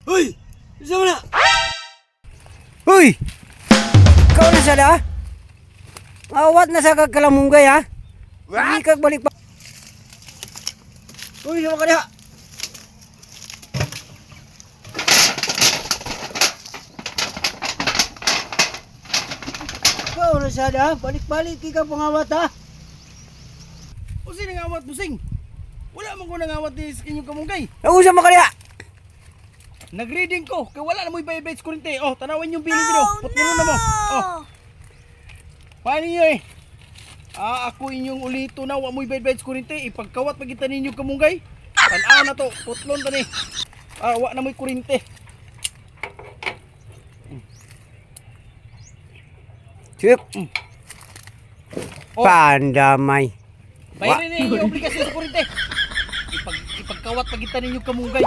Hoy! Isa mo na! Uy! Ikaw na sada? Awat na sa kagkalamunggay ha? Hindi ka balik pa. Uy, sama ka diha! Ikaw na sada, balik-balik ikaw pangawat ha? O sino ngawat busing? Wala man ko nangawat ni sa inyong kamunggay. Nausa mo ka diha! Nag-reading ko, kaya wala na mo ibayad sa kurente. Oh, tanawan yung bilin nyo. Putpuno na mo. Oh. Paano nyo eh? Ako inyong ulito na, wa mo ibayad sa kurente. Ipagkawat magitan ninyo kamunggay. Tanaw na to, putlon ta ni. Wa na mo kurente. Sip! Oh. Pandamay. Bayarin na yung obligasyon sa kurente. Ipagkawat magitan ninyo kamunggay.